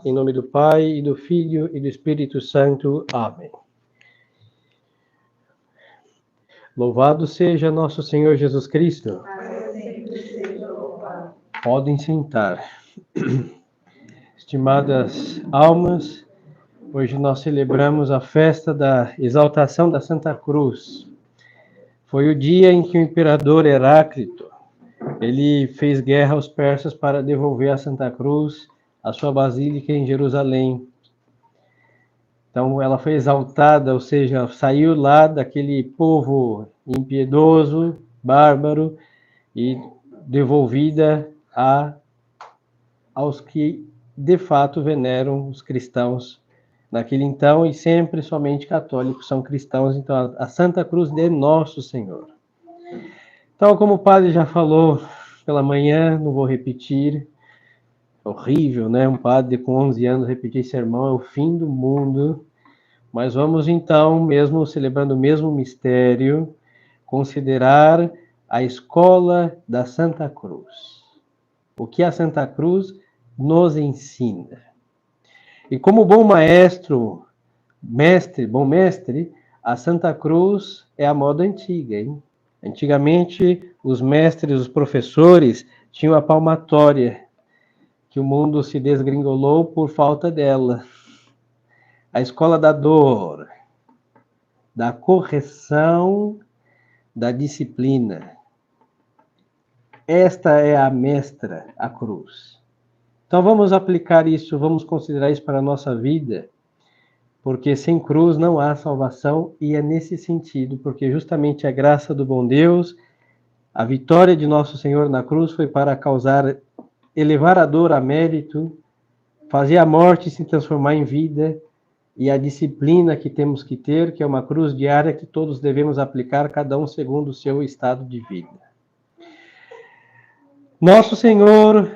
Em nome do Pai, e do Filho, e do Espírito Santo. Amém. Louvado seja nosso Senhor Jesus Cristo. Para sempre seja louvado. Podem sentar. Estimadas almas, hoje nós celebramos a festa da exaltação da Santa Cruz. Foi o dia em que o imperador Heráclito, ele fez guerra aos persas para devolver a Santa Cruz à sua basílica em Jerusalém. Então ela foi exaltada, ou seja, saiu lá daquele povo impiedoso, bárbaro, e devolvida aos que de fato veneram os cristãos naquele então, e sempre somente católicos são cristãos. Então a Santa Cruz de Nosso Senhor. Então, como o padre já falou pela manhã, não vou repetir. Horrível, né? Um padre com 11 anos repetir sermão é o fim do mundo. Mas vamos então, mesmo celebrando o mesmo mistério, considerar a escola da Santa Cruz. O que a Santa Cruz nos ensina. E como bom mestre, a Santa Cruz é a moda antiga, hein? Antigamente, os mestres, os professores, tinham a palmatória, que o mundo se desgringolou por falta dela. A escola da dor, da correção, da disciplina. Esta é a mestra, a cruz. Então vamos aplicar isso, vamos considerar isso para a nossa vida, porque sem cruz não há salvação, e é nesse sentido, porque justamente a graça do bom Deus, a vitória de nosso Senhor na cruz foi para elevar a dor a mérito, fazer a morte se transformar em vida, e a disciplina que temos que ter, que é uma cruz diária que todos devemos aplicar, cada um segundo o seu estado de vida. Nosso Senhor,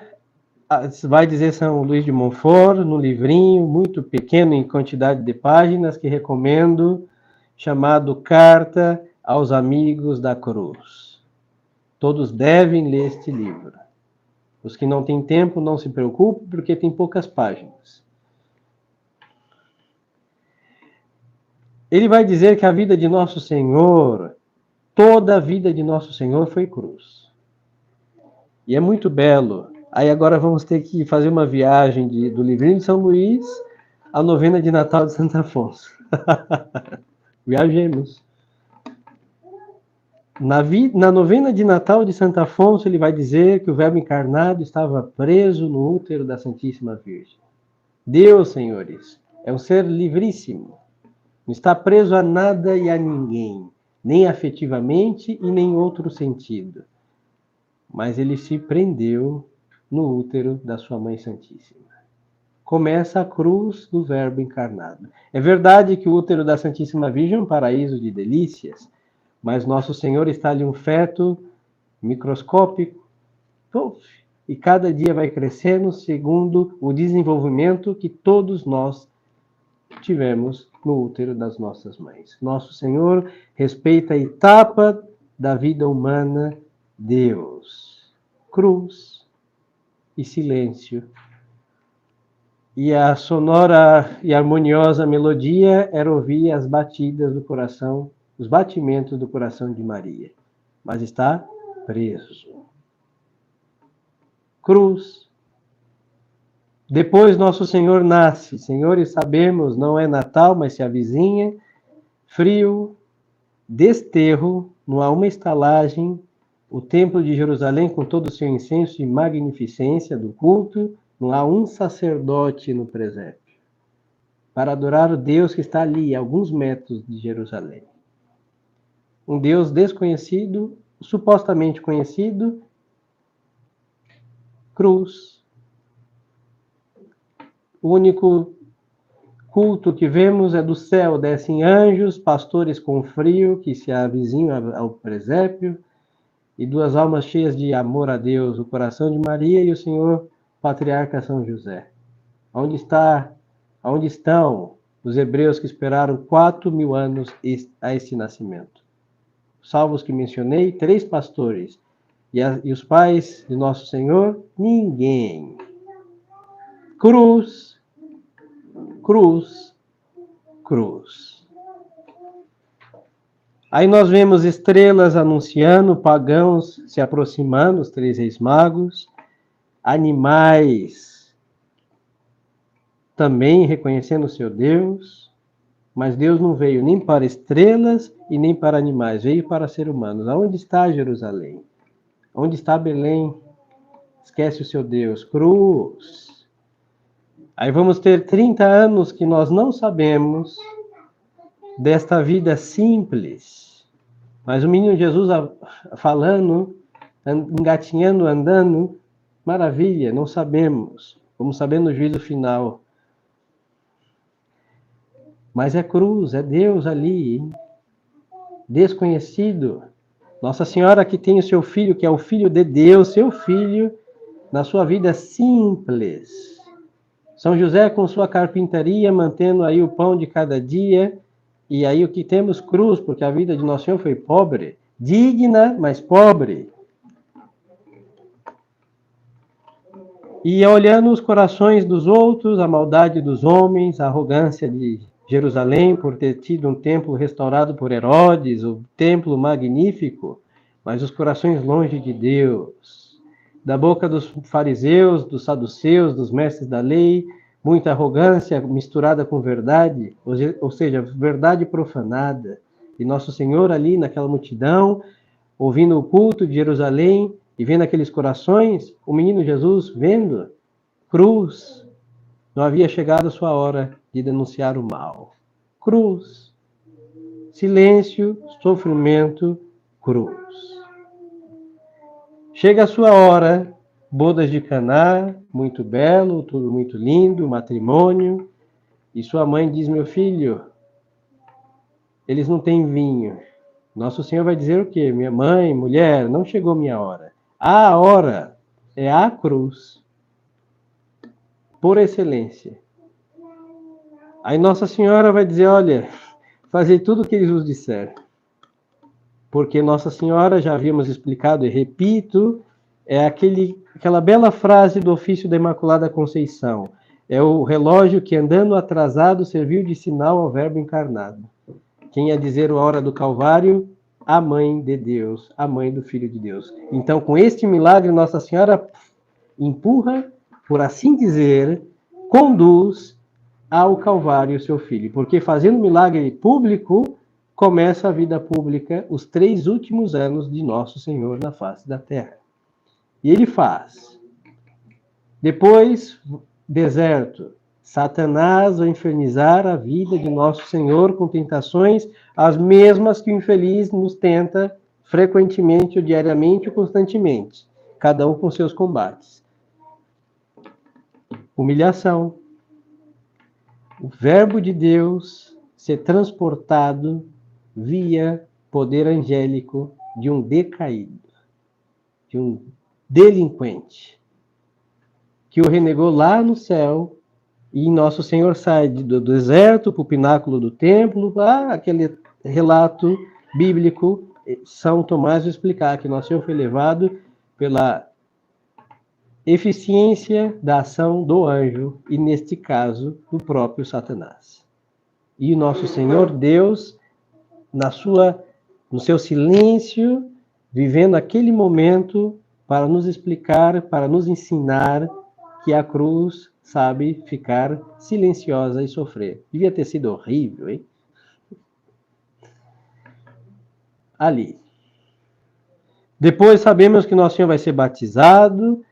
vai dizer São Luís de Montfort, num livrinho muito pequeno em quantidade de páginas, que recomendo, chamado Carta aos Amigos da Cruz. Todos devem ler este livro. Os que não têm tempo, não se preocupem, porque tem poucas páginas. Ele vai dizer que a vida de Nosso Senhor, toda a vida de Nosso Senhor foi cruz. E é muito belo. Aí agora vamos ter que fazer uma viagem do livrinho de São Luís à novena de Natal de Santo Afonso. Viajemos. Na novena de Natal de Santo Afonso, ele vai dizer que o Verbo encarnado estava preso no útero da Santíssima Virgem. Deus, senhores, é um ser livríssimo. Não está preso a nada e a ninguém, nem afetivamente e nem em outro sentido. Mas ele se prendeu no útero da sua Mãe Santíssima. Começa a cruz do Verbo encarnado. É verdade que o útero da Santíssima Virgem é um paraíso de delícias, mas Nosso Senhor está ali um feto microscópico, e cada dia vai crescendo segundo o desenvolvimento que todos nós tivemos no útero das nossas mães. Nosso Senhor respeita a etapa da vida humana, Deus. Cruz e silêncio. E a sonora e harmoniosa melodia era ouvir as batidas do coração, os batimentos do coração de Maria. Mas está preso. Cruz. Depois Nosso Senhor nasce. Senhores, sabemos, não é Natal, mas se avizinha. Frio, desterro, não há uma estalagem. O Templo de Jerusalém, com todo o seu incenso e magnificência do culto, não há um sacerdote no presépio para adorar o Deus que está ali, a alguns metros de Jerusalém. Um Deus desconhecido, supostamente conhecido, cruz. O único culto que vemos é do céu, descem anjos, pastores com frio, que se avizinham ao presépio, e duas almas cheias de amor a Deus, o coração de Maria e o Senhor Patriarca São José. Onde estão os hebreus que esperaram 4.000 anos a este nascimento? Salvo os que mencionei, 3 pastores. E os pais de Nosso Senhor? Ninguém. Cruz. cruz, cruz. Aí nós vemos estrelas anunciando, pagãos se aproximando, os 3 reis magos, animais também reconhecendo o seu Deus, mas Deus não veio nem para estrelas e nem para animais, veio para ser humanos. Aonde está Jerusalém? Onde está Belém? Esquece o seu Deus. Cruz. Aí vamos ter 30 anos que nós não sabemos desta vida simples. Mas o menino Jesus falando, engatinhando, andando, maravilha, não sabemos. Vamos saber no juízo final. Mas é cruz, é Deus ali, desconhecido. Nossa Senhora que tem o seu filho, que é o Filho de Deus, seu filho, na sua vida simples. São José com sua carpintaria, mantendo aí o pão de cada dia. E aí o que temos? Cruz, porque a vida de Nosso Senhor foi pobre. Digna, mas pobre. E olhando os corações dos outros, a maldade dos homens, a arrogância de Jerusalém por ter tido um templo restaurado por Herodes, o templo magnífico, mas os corações longe de Deus. Da boca dos fariseus, dos saduceus, dos mestres da lei, muita arrogância misturada com verdade, ou seja, verdade profanada. E Nosso Senhor ali naquela multidão, ouvindo o culto de Jerusalém e vendo aqueles corações, o menino Jesus vendo, cruz, não havia chegado a sua hora de denunciar o mal. Cruz, silêncio, sofrimento, cruz. Chega a sua hora, bodas de Caná, muito belo, tudo muito lindo, matrimônio, e sua mãe diz, meu filho, eles não têm vinho. Nosso Senhor vai dizer o quê? Minha mãe, mulher, não chegou minha hora. A hora é a cruz, por excelência. Aí Nossa Senhora vai dizer, olha, fazei tudo o que eles vos disseram. Porque Nossa Senhora, já havíamos explicado e repito, é aquela bela frase do ofício da Imaculada Conceição. É o relógio que, andando atrasado, serviu de sinal ao Verbo encarnado. Quem ia dizer a hora do Calvário? A Mãe de Deus, a Mãe do Filho de Deus. Então, com este milagre, Nossa Senhora empurra, por assim dizer, conduz ao Calvário seu Filho. Porque fazendo milagre público, começa a vida pública, os 3 últimos anos de Nosso Senhor na face da terra. E ele faz. Depois, deserto. Satanás vai infernizar a vida de Nosso Senhor com tentações, as mesmas que o infeliz nos tenta frequentemente, ou diariamente, ou constantemente. Cada um com seus combates. Humilhação. O Verbo de Deus ser transportado via poder angélico de um decaído, de um delinquente, que o renegou lá no céu, e Nosso Senhor sai do deserto para o pináculo do templo, aquele relato bíblico, São Tomás vai explicar que Nosso Senhor foi levado pela eficiência da ação do anjo, e neste caso, do próprio Satanás. E Nosso Senhor, Deus, no seu silêncio, vivendo aquele momento para nos explicar, para nos ensinar que a cruz sabe ficar silenciosa e sofrer. Devia ter sido horrível, hein? Ali. Depois sabemos que Nosso Senhor vai ser batizado,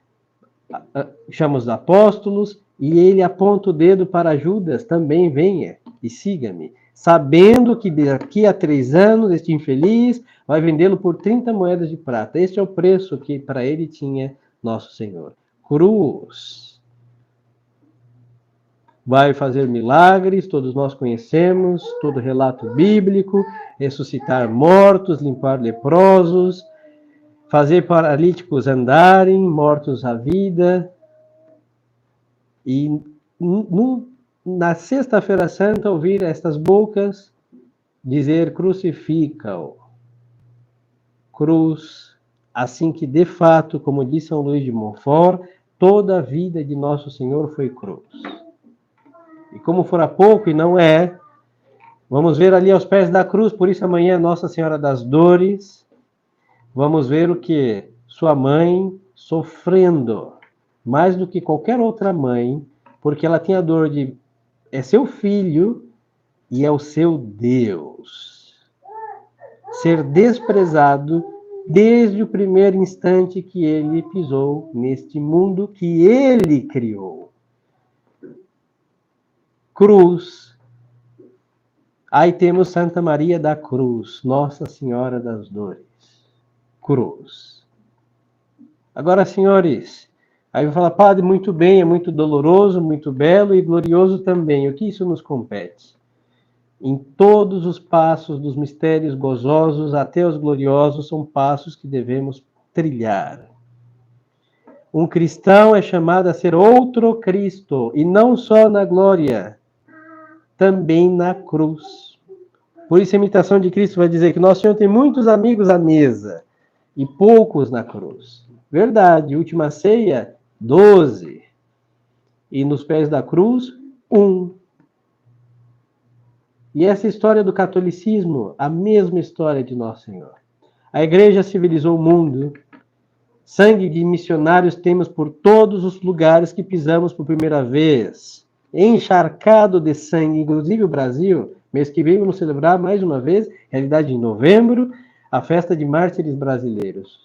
chama os apóstolos, e ele aponta o dedo para Judas, também venha e siga-me, sabendo que daqui a 3 anos este infeliz vai vendê-lo por 30 moedas de prata. Este é o preço que para ele tinha Nosso Senhor. Cruz. Vai fazer milagres, todos nós conhecemos, todo relato bíblico, ressuscitar mortos, limpar leprosos, fazer paralíticos andarem, mortos à vida. E na Sexta-feira Santa, ouvir estas bocas dizer crucifica-o. Cruz, assim que de fato, como diz São Luís de Montfort, toda a vida de Nosso Senhor foi cruz. E como fora pouco, e não é, vamos ver ali aos pés da cruz, por isso amanhã Nossa Senhora das Dores, vamos ver o que? Sua mãe sofrendo, mais do que qualquer outra mãe, porque ela tinha dor de, é seu filho e é o seu Deus. Ser desprezado desde o primeiro instante que ele pisou neste mundo que ele criou. Cruz. Aí temos Santa Maria da Cruz, Nossa Senhora das Dores. Cruz. Agora, senhores, aí vai falar, padre, muito bem, é muito doloroso, muito belo e glorioso também. O que isso nos compete? Em todos os passos dos mistérios gozosos até os gloriosos são passos que devemos trilhar. Um cristão é chamado a ser outro Cristo, e não só na glória, também na cruz. Por isso a imitação de Cristo vai dizer que Nosso Senhor tem muitos amigos à mesa e poucos na cruz. Verdade, última ceia, 12. E nos pés da cruz, 1. E essa história do catolicismo, a mesma história de Nosso Senhor. A igreja civilizou o mundo. Sangue de missionários temos por todos os lugares que pisamos por primeira vez. Encharcado de sangue, inclusive o Brasil. Mês que vem vamos celebrar mais uma vez, realidade em novembro, a festa de mártires brasileiros.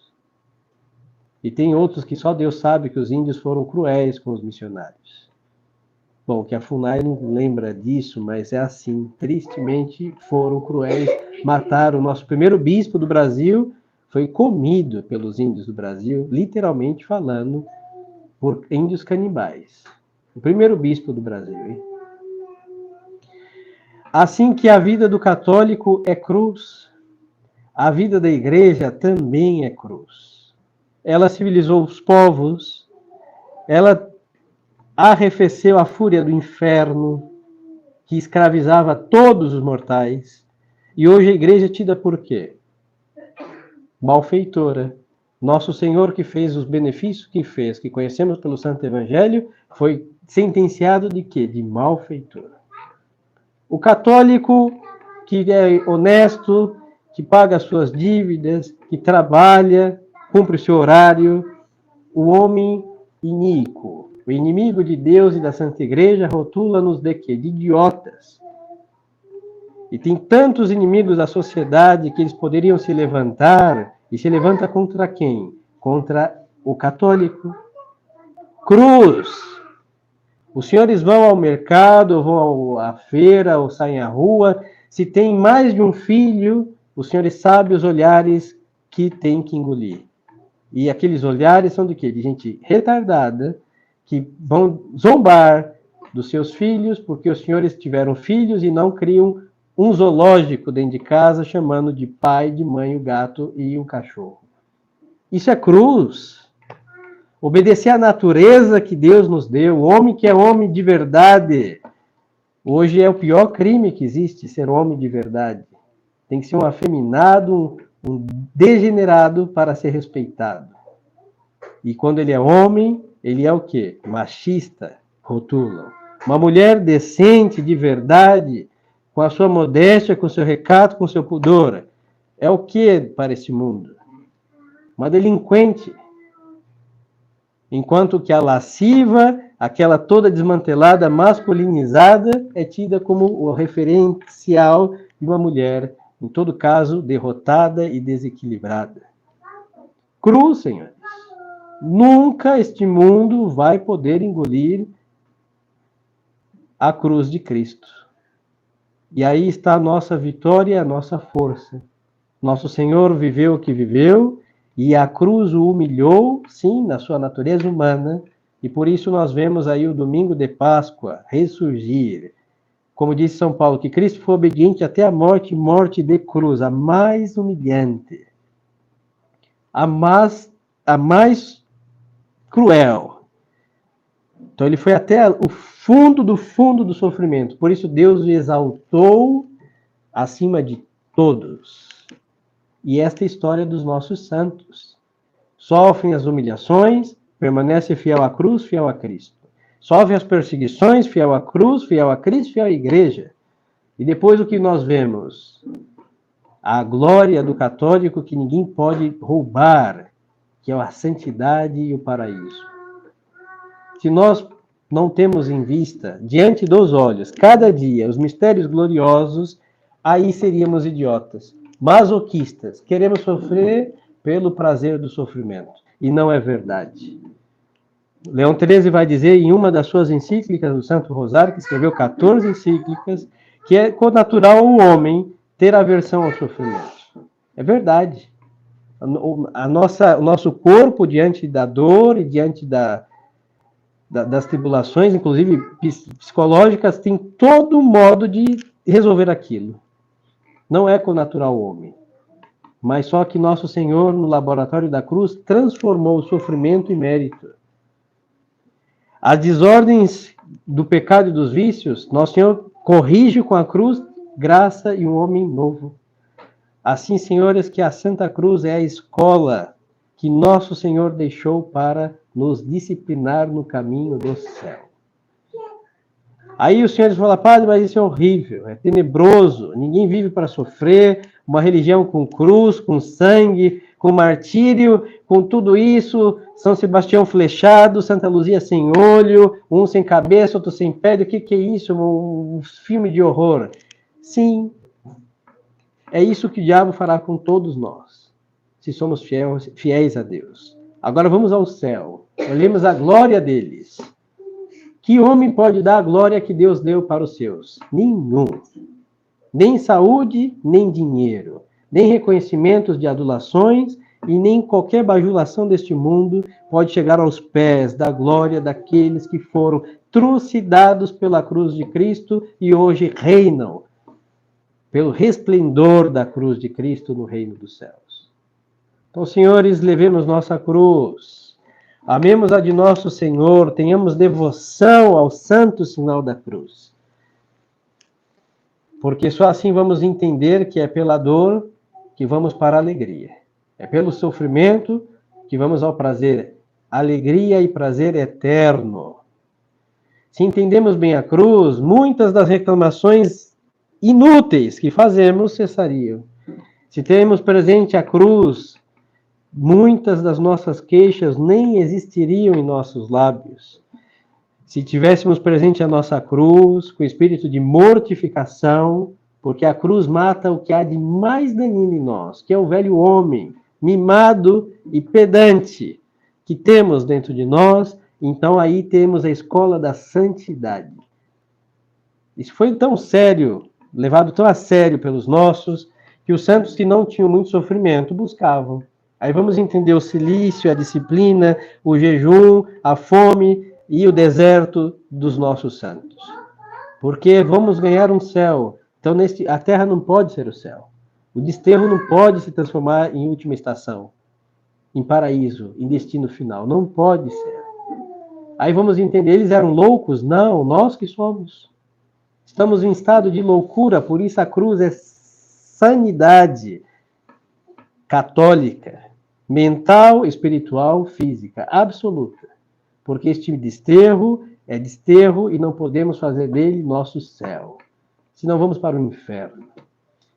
E tem outros que só Deus sabe que os índios foram cruéis com os missionários. Bom, que a FUNAI não lembra disso, mas é assim. Tristemente foram cruéis, mataram o nosso primeiro bispo do Brasil, foi comido pelos índios do Brasil, literalmente falando, por índios canibais. O primeiro bispo do Brasil, hein? Assim que a vida do católico é cruz, a vida da igreja também é cruz. Ela civilizou os povos, ela arrefeceu a fúria do inferno, que escravizava todos os mortais, e hoje a igreja é tida por quê? Malfeitora. Nosso Senhor, que fez os benefícios que fez, que conhecemos pelo Santo Evangelho, foi sentenciado de quê? De malfeitor. O católico que é honesto, que paga as suas dívidas, que trabalha, cumpre o seu horário, o homem iníquo, o inimigo de Deus e da Santa Igreja, rotula-nos de quê? De idiotas. E tem tantos inimigos da sociedade que eles poderiam se levantar, e se levanta contra quem? Contra o católico. Cruz. Os senhores vão ao mercado, vão à feira, ou saem à rua, se tem mais de um filho, os senhores sabem os olhares que tem que engolir. E aqueles olhares são de quê? De gente retardada, que vão zombar dos seus filhos, porque os senhores tiveram filhos e não criam um zoológico dentro de casa, chamando de pai, de mãe, o gato e o cachorro. Isso é cruz. Obedecer à natureza que Deus nos deu, o homem que é homem de verdade. Hoje é o pior crime que existe, ser homem de verdade. Tem que ser um afeminado, um degenerado para ser respeitado. E quando ele é homem, ele é o quê? Machista, rotulam. Uma mulher decente, de verdade, com a sua modéstia, com o seu recato, com o seu pudor, é o que para este mundo? Uma delinquente. Enquanto que a lasciva, aquela toda desmantelada, masculinizada, é tida como o referencial de uma mulher, em todo caso, derrotada e desequilibrada. Cruz, senhores. Nunca este mundo vai poder engolir a cruz de Cristo. E aí está a nossa vitória e a nossa força. Nosso Senhor viveu o que viveu, e a cruz o humilhou, sim, na sua natureza humana, e por isso nós vemos aí o domingo de Páscoa ressurgir. Como disse São Paulo, que Cristo foi obediente até a morte, morte de cruz, a mais humilhante, a mais cruel. Então ele foi até o fundo do sofrimento. Por isso Deus o exaltou acima de todos. E esta é a história dos nossos santos. Sofrem as humilhações, permanece fiel à cruz, fiel a Cristo. Sofre as perseguições, fiel à cruz, fiel a Cristo, fiel à igreja. E depois o que nós vemos? A glória do católico que ninguém pode roubar, que é a santidade e o paraíso. Se nós não temos em vista, diante dos olhos, cada dia, os mistérios gloriosos, aí seríamos idiotas, masoquistas. Queremos sofrer pelo prazer do sofrimento. E não é verdade. Leão XIII vai dizer em uma das suas encíclicas do Santo Rosário, que escreveu 14 encíclicas, que é connatural ao homem ter aversão ao sofrimento. É verdade. O nosso corpo, diante da dor e diante das tribulações, inclusive psicológicas, tem todo modo de resolver aquilo. Não é connatural ao homem. Mas só que nosso Senhor, no laboratório da cruz, transformou o sofrimento em mérito. As desordens do pecado e dos vícios, nosso Senhor corrige com a cruz, graça e um homem novo. Assim, senhores, que a Santa Cruz é a escola que nosso Senhor deixou para nos disciplinar no caminho do céu. Aí os senhores falam, padre, mas isso é horrível, é tenebroso, ninguém vive para sofrer, uma religião com cruz, com sangue, com martírio, com tudo isso, São Sebastião flechado, Santa Luzia sem olho, um sem cabeça, outro sem pé, o que é isso? Um filme de horror. Sim, é isso que o diabo fará com todos nós, se somos fiéis a Deus. Agora vamos ao céu, olhemos a glória deles. Que homem pode dar a glória que Deus deu para os seus? Nenhum. Nem saúde, nem dinheiro, nem reconhecimentos de adulações e nem qualquer bajulação deste mundo pode chegar aos pés da glória daqueles que foram trucidados pela cruz de Cristo e hoje reinam pelo resplendor da cruz de Cristo no reino dos céus. Então, senhores, levemos nossa cruz. Amemos a de nosso Senhor, tenhamos devoção ao santo sinal da cruz. Porque só assim vamos entender que é pela dor que vamos para a alegria. É pelo sofrimento que vamos ao prazer. Alegria e prazer eterno. Se entendemos bem a cruz, muitas das reclamações inúteis que fazemos cessariam. Se temos presente a cruz, muitas das nossas queixas nem existiriam em nossos lábios. Se tivéssemos presente a nossa cruz, com espírito de mortificação, porque a cruz mata o que há de mais daninho em nós, que é o velho homem, mimado e pedante, que temos dentro de nós, então aí temos a escola da santidade. Isso foi tão sério, levado tão a sério pelos nossos, que os santos que não tinham muito sofrimento buscavam. Aí vamos entender o silício, a disciplina, o jejum, a fome e o deserto dos nossos santos. Porque vamos ganhar um céu. Então a terra não pode ser o céu. O desterro não pode se transformar em última estação, em paraíso, em destino final. Não pode ser. Aí vamos entender, eles eram loucos? Não, nós que somos. Estamos em estado de loucura, por isso a cruz é sanidade católica, mental, espiritual, física, absoluta. Porque este desterro é desterro e não podemos fazer dele nosso céu. Senão vamos para o inferno.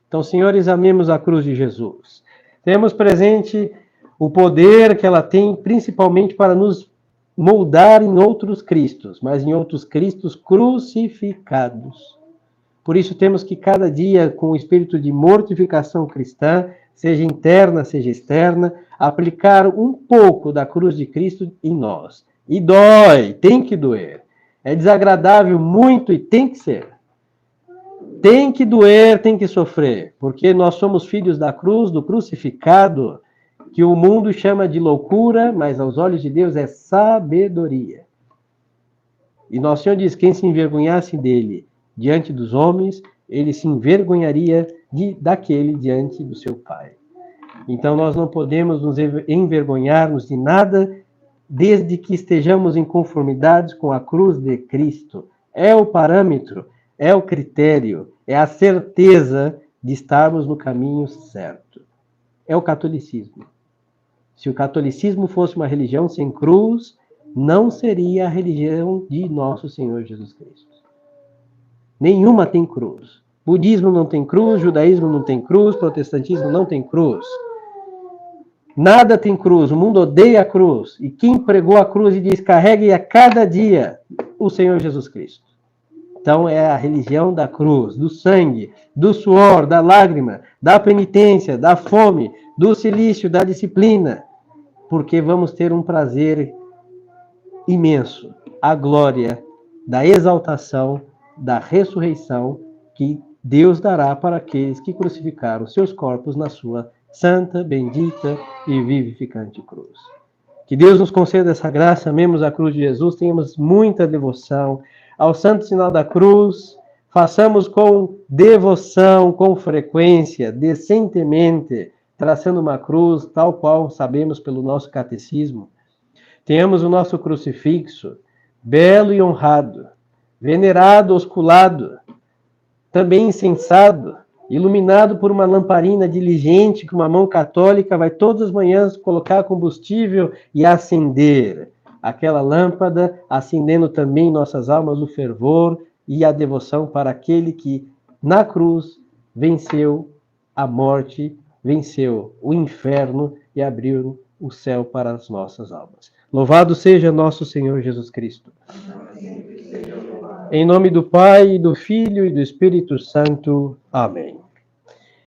Então, senhores, amemos a cruz de Jesus. Temos presente o poder que ela tem, principalmente para nos moldar em outros Cristos, mas em outros Cristos crucificados. Por isso temos que cada dia, com o espírito de mortificação cristã, seja interna, seja externa, aplicar um pouco da cruz de Cristo em nós. E dói, tem que doer. É desagradável muito e tem que ser. Tem que doer, tem que sofrer, porque nós somos filhos da cruz, do crucificado, que o mundo chama de loucura, mas aos olhos de Deus é sabedoria. E nosso Senhor diz, quem se envergonhasse dele diante dos homens, ele se envergonharia daquele diante do seu Pai. Então nós não podemos nos envergonharmos de nada, desde que estejamos em conformidade com a cruz de Cristo. É o parâmetro, é o critério, é a certeza de estarmos no caminho certo. É o catolicismo. Se o catolicismo fosse uma religião sem cruz, não seria a religião de nosso Senhor Jesus Cristo. Nenhuma tem cruz. Budismo não tem cruz, judaísmo não tem cruz, protestantismo não tem cruz. Nada tem cruz, o mundo odeia a cruz. E quem pregou a cruz e diz, carregue a cada dia o Senhor Jesus Cristo. Então é a religião da cruz, do sangue, do suor, da lágrima, da penitência, da fome, do silício, da disciplina. Porque vamos ter um prazer imenso, a glória da exaltação, da ressurreição que Deus dará para aqueles que crucificaram seus corpos na sua santa, bendita e vivificante cruz. Que Deus nos conceda essa graça, amemos a cruz de Jesus, tenhamos muita devoção ao santo sinal da cruz, façamos com devoção, com frequência, decentemente, traçando uma cruz, tal qual sabemos pelo nosso catecismo. Tenhamos o nosso crucifixo, belo e honrado, venerado, osculado, também incensado, iluminado por uma lamparina diligente que uma mão católica vai todas as manhãs colocar combustível e acender aquela lâmpada, acendendo também em nossas almas o fervor e a devoção para aquele que na cruz venceu a morte, venceu o inferno e abriu o céu para as nossas almas. Louvado seja nosso Senhor Jesus Cristo. Em nome do Pai, do Filho e do Espírito Santo. Amém.